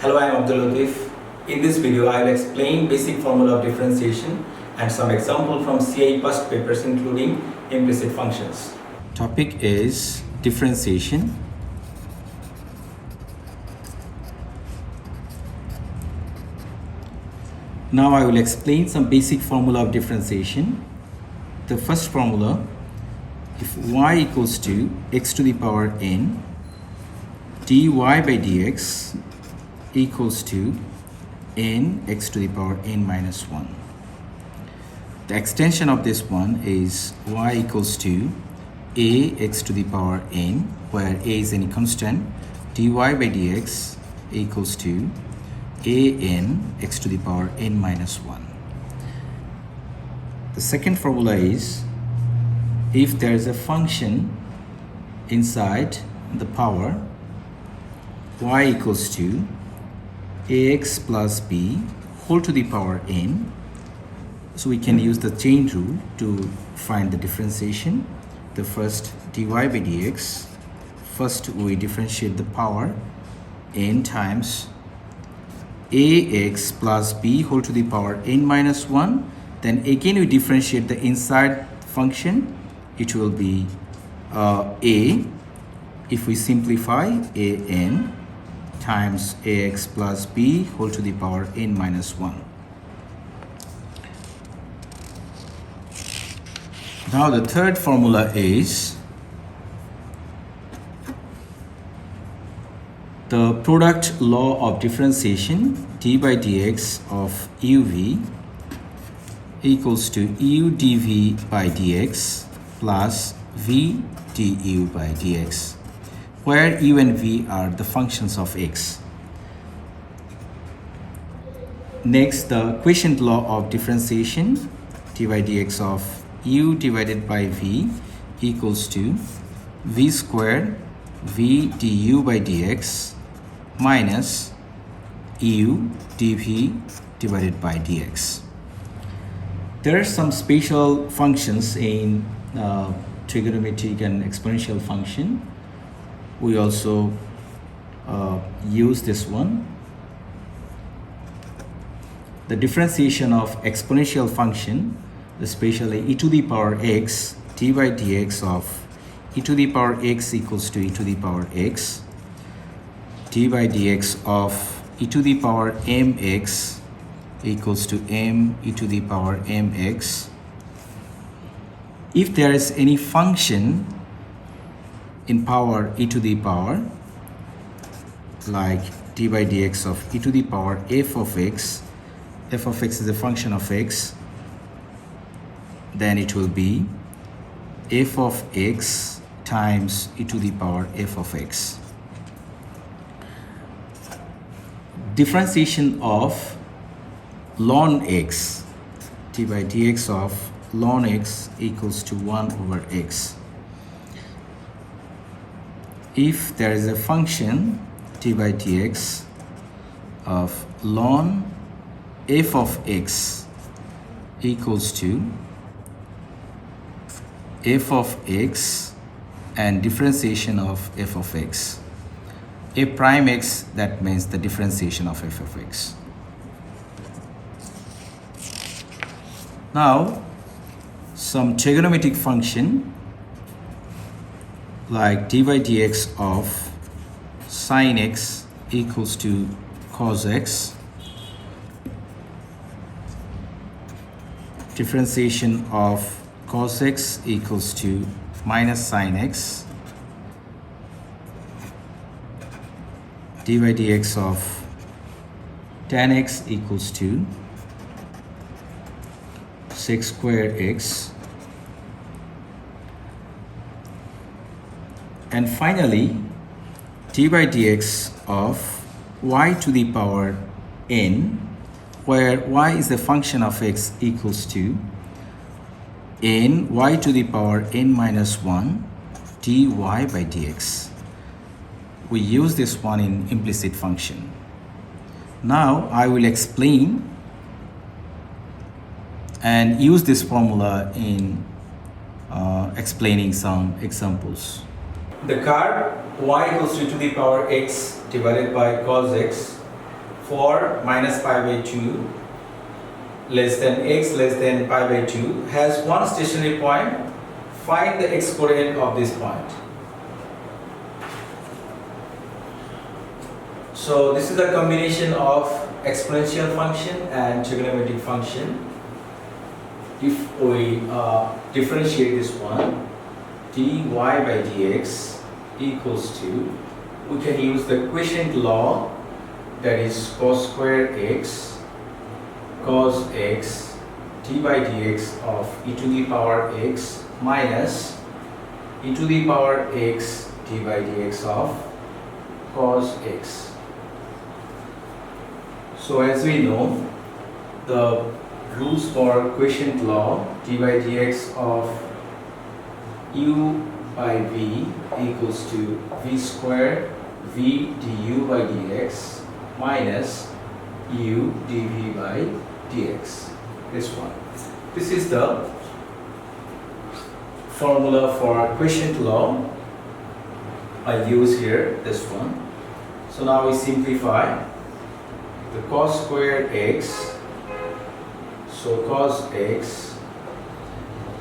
Hello, I am Latif. In this video, I will explain basic formula of differentiation and some example from CAIE past papers including implicit functions. Topic is differentiation. Now I will explain some basic formula of differentiation. The first formula, if y equals to x to the power n, dy by dx equals to n x to the power n minus 1. The extension of this one is y equals to a x to the power n, where a is any constant, dy by dx equals to a n x to the power n minus 1. The second formula is, if there is a function inside the power, y equals to ax plus b whole to the power n. So we can use the chain rule to find the differentiation. The first dy by dx, first we differentiate the power n times ax plus b whole to the power n minus 1. Then again we differentiate the inside function. It will be a, if we simplify, a n times ax plus b whole to the power n minus 1. Now the third formula is the product law of differentiation, d by dx of uv equals to u dv by dx plus v du by dx, where u and v are the functions of x. Next, the quotient law of differentiation, d by dx of u divided by v equals to v squared v du by dx minus u dv divided by dx. There are some special functions in trigonometric and exponential function. We also use this one. The differentiation of exponential function, especially e to the power x, d by dx of e to the power x equals to e to the power x, d by dx of e to the power mx equals to m e to the power mx. If there is any function in power e to the power, like d by dx of e to the power f of x is a function of x, then it will be f of x times e to the power f of x. Differentiation of ln x, d by dx of ln x equals to 1 over x. If there is a function d by dx of ln f of x equals to f of x and differentiation of f of x, a prime x, that means the differentiation of f of x. Now some trigonometric function like d by dx of sin x equals to cos x, differentiation of cos x equals to minus sin x, d by dx of tan x equals to sec square x, and finally d by dx of y to the power n, where y is a function of x, equals to n y to the power n minus 1 dy by dx. We use this one in implicit function. Now I will explain and use this formula in explaining some examples. The card y equals to the power x divided by cos x for minus pi by 2 less than x less than pi by 2 has one stationary point. Find the x coordinate of this point. So this is a combination of exponential function and trigonometric function. If we differentiate this one, dy by dx equals to, we can use the quotient law, that is cos square x cos x d by dx of e to the power x minus e to the power x d by dx of cos x. So as we know, the rules for quotient law, d by dx of u by v equals to v square v du by dx minus u dv by dx. This one. This is the formula for quotient law. I use here this one. So now we simplify the cos square x. So cos x,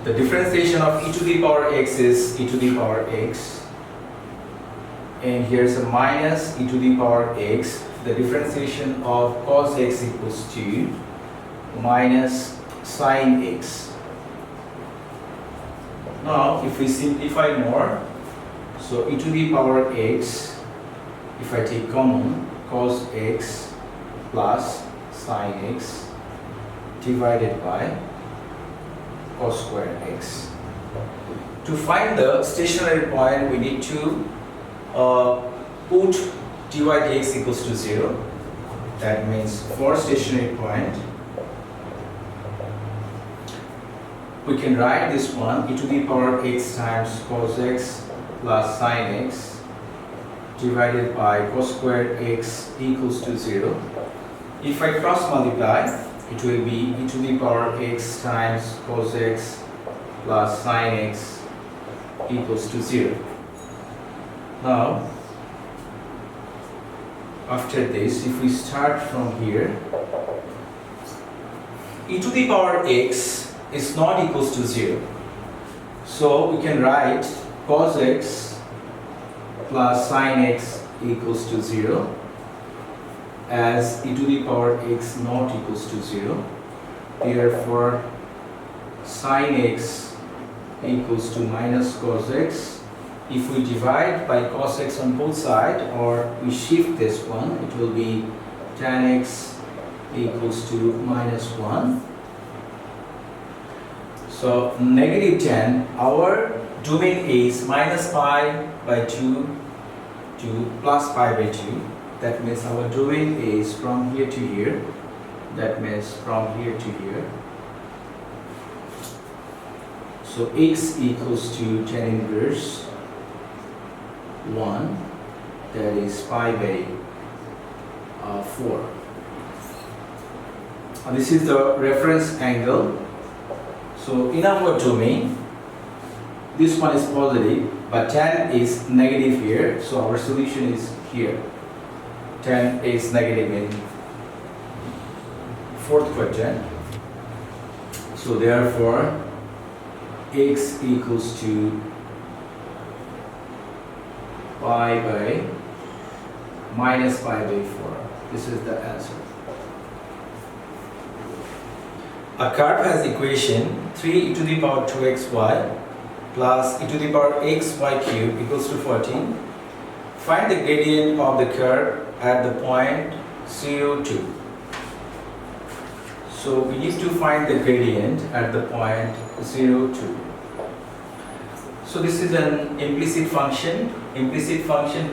the differentiation of e to the power x is e to the power x, and here's a minus e to the power x. The differentiation of cos x equals to minus sin x. Now if we simplify more, so e to the power x, if I take common, cos x plus sin x divided by cos square x. To find the stationary point, we need to put dy dx equals to 0. That means for stationary point, we can write this one, e to the power x times cos x plus sin x divided by cos squared x equals to 0. If I cross multiply, it will be e to the power x times cos x plus sin x equals to 0. Now, after this, if we start from here, e to the power x is not equals to 0. So we can write cos x plus sin x equals to 0 as e to the power x not equals to 0. Therefore, sin x equals to minus cos x. If we divide by cos x on both sides, or we shift this one, it will be tan x equals to minus 1. So negative 10, our domain is minus pi by 2 to plus pi by 2. That means our domain is from here to here. That means from here to here. So x equals to tan inverse 1, that is pi by 4. This is the reference angle. So in our domain, this one is positive, but tan is negative here. So our solution is here. Tan is negative in fourth quadrant. So therefore, x equals to pi by minus pi by 4. This is the answer. A curve has equation 3 e to the power 2xy plus e to the power xy cube equals to 14. Find the gradient of the curve at the point 0, 2. So we need to find the gradient at the point 0, 2. So this is an implicit function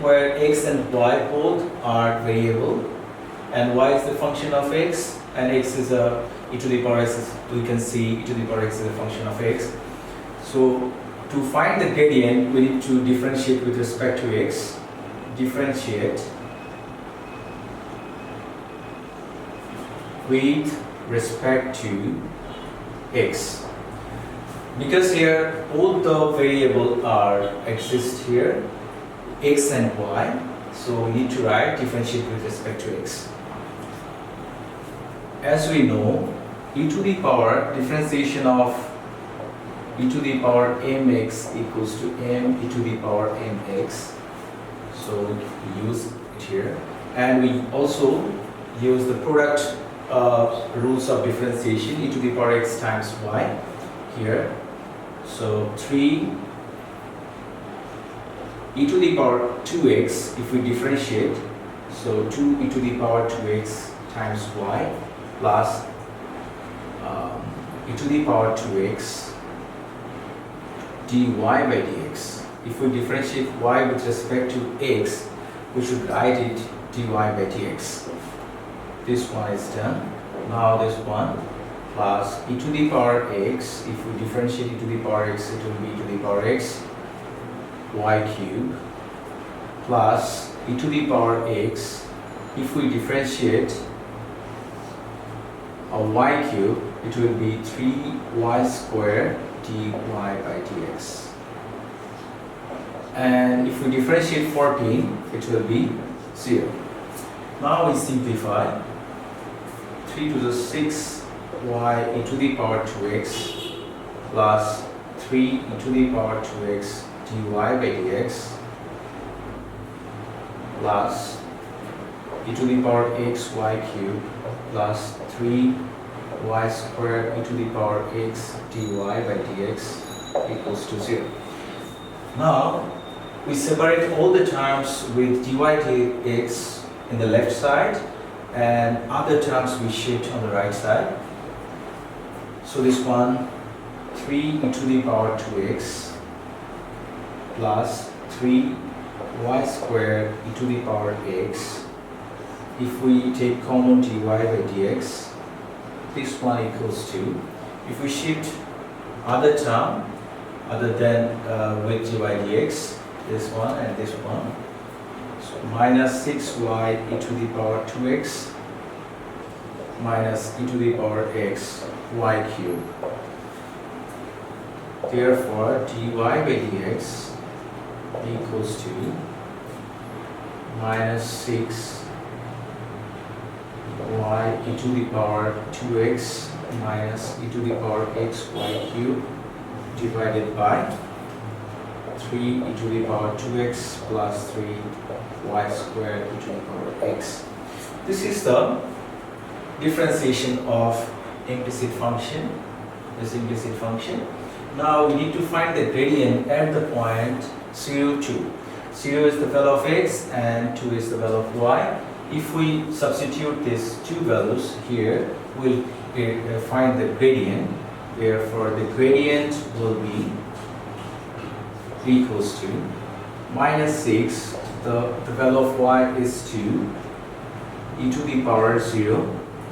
where x and y both are variable, and y is the function of x, and x is a e to the power x. We can see e to the power x is a function of x. So to find the gradient, we need to differentiate with respect to x. Differentiate with respect to x. Because here both the variable exist here, x and y, so we need to write differentiate with respect to x. as we know, e to the power differentiation of e to the power mx equals to m e to the power mx. So we use it here, and we also use the product rules of differentiation, e to the power x times y here. So 3 e to the power 2x if we differentiate, so 2 e to the power 2x times y plus e to the power 2x dy by dx. If we differentiate y with respect to x, we should write it dy by dx. This one is done. Now this one plus e to the power x, if we differentiate e to the power x, it will be e to the power x y cube plus e to the power x, if we differentiate a y cube, it will be 3y square dy by dx. And if we differentiate 14, it will be 0. Now we simplify. 3 to the 6 y e to the power 2x plus 3 e to the power 2x dy by dx plus e to the power x y cube plus 3y squared e to the power x dy by dx equals to 0. Now we separate all the terms with dy dx in the left side and other terms we shift on the right side. So this one 3 e to the power 2x plus 3y squared e to the power x. If we take common dy by dx, this one equals to, if we shift other term other than with dy dx, this one and this one, so minus 6y e to the power 2x minus e to the power x y cube. Therefore dy by dx equals to minus 6 y e to the power 2x minus e to the power x y cube divided by 3 e to the power 2x plus 3y squared e to the power x. This is the differentiation of implicit function, this implicit function. Now we need to find the gradient at the point 0, 2. 0 is the value of x and 2 is the value of y. If we substitute these two values here, we'll find the gradient. Therefore the gradient will be equals to minus 6, the value of y is 2 e to the power 0,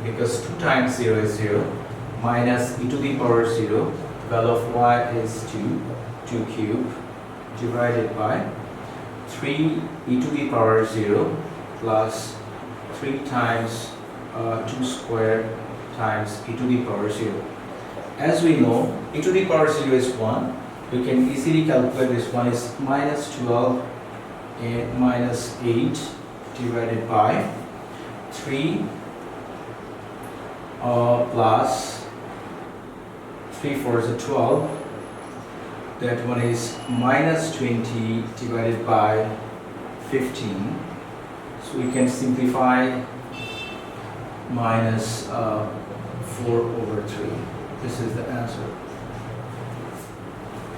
because 2 times 0 is 0, minus e to the power 0, the value of y is 2 cube, divided by 3 e to the power 0 plus 3 times 2 squared times e to the power 0. As we know, e to the power 0 is 1. We can easily calculate this one is minus 12 and minus 8 divided by 3 plus 3 4 is 12. That one is minus 20 divided by 15. So we can simplify minus 4 over 3. This is the answer.